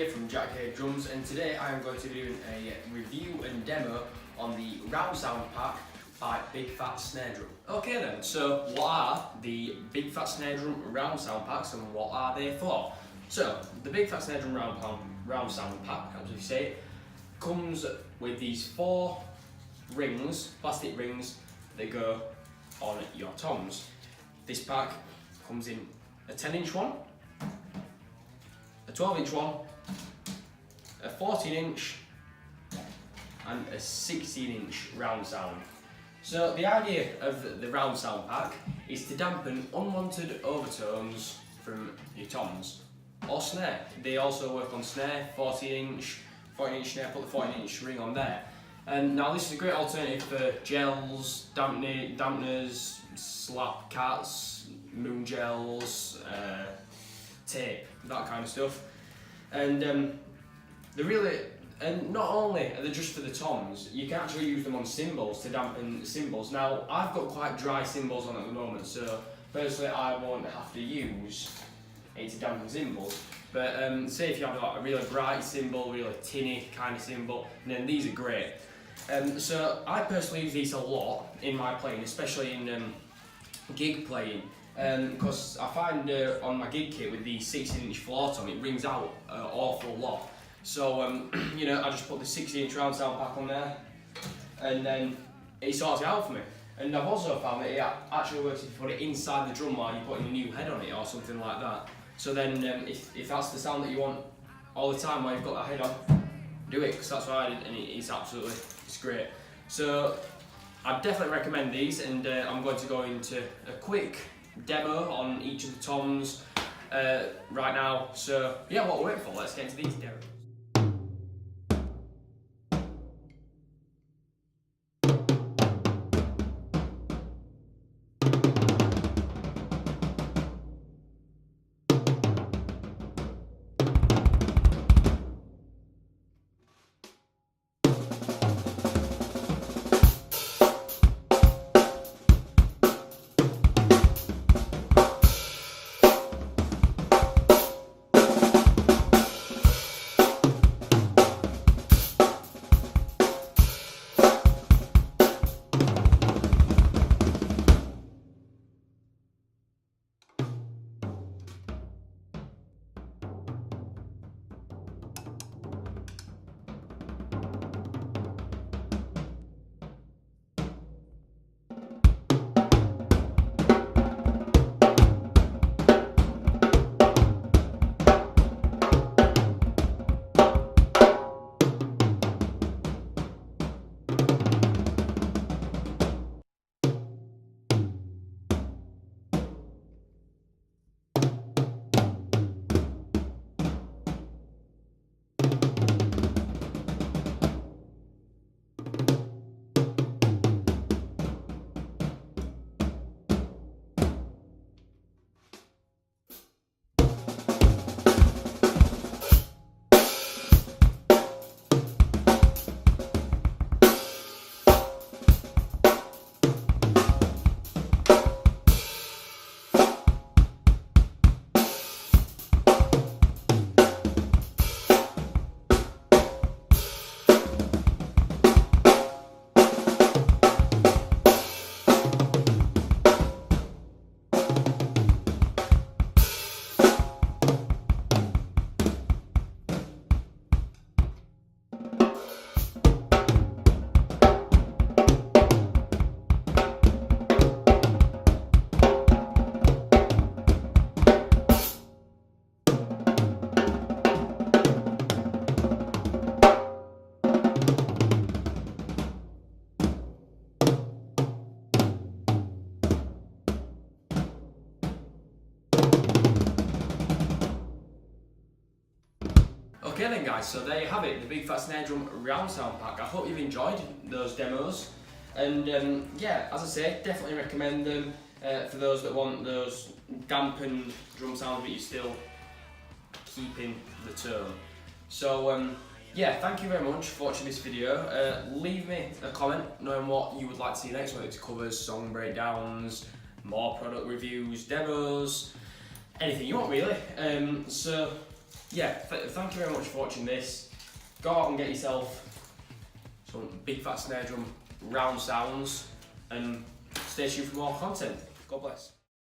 here from Gibraltar Drums, and today I am going to be doing a review and demo on the round sound pack by Big Fat Snare Drum. Okay then, so what are the Big Fat Snare Drum round sound packs and what are they for? So, the Big Fat Snare Drum round sound pack, as we say, comes with these 4 rings, plastic rings, that go on your toms. This pack comes in a 10-inch one, a 12-inch one, a 14-inch and a 16-inch round sound. So the idea of the round sound pack is to dampen unwanted overtones from your toms or snare. They also work on snare, 14-inch snare, put the 14-inch ring on there. And now this is a great alternative for gels, dampeners, slap cats, moon gels, tape, that kind of stuff. And and not only are they just for the toms, you can actually use them on cymbals to dampen cymbals. Now, I've got quite dry cymbals on at the moment, so personally I won't have to use it to dampen cymbals. But say if you have like a really bright cymbal, really tinny kind of cymbal, then these are great. So I personally use these a lot in my playing, especially in gig playing. Because I find on my gig kit with the 16-inch floor tom, it rings out an awful lot. So you know, I just put the 16-inch round sound pack on there, and then it sorts it out for me. And I've also found that it actually works if you put it inside the drum while you're putting a new head on it or something like that. So then, if that's the sound that you want all the time while you've got that head on, do it, because that's what I did, and it's great. So I definitely recommend these, and I'm going to go into a quick demo on each of the toms right now. So yeah, what we're waiting for, let's get into these demos. Okay then guys, so there you have it, the Big Fat Snare Drum round sound pack. I hope you've enjoyed those demos, and yeah, as I say, definitely recommend them for those that want those dampened drum sounds but you're still keeping the tone. So yeah, thank you very much for watching this video. Leave me a comment knowing what you would like to see next, whether it's covers, song breakdowns, more product reviews, demos, anything you want really. So yeah, thank you very much for watching this. Go out and get yourself some Big Fat Snare Drum round sounds and stay tuned for more content. God bless.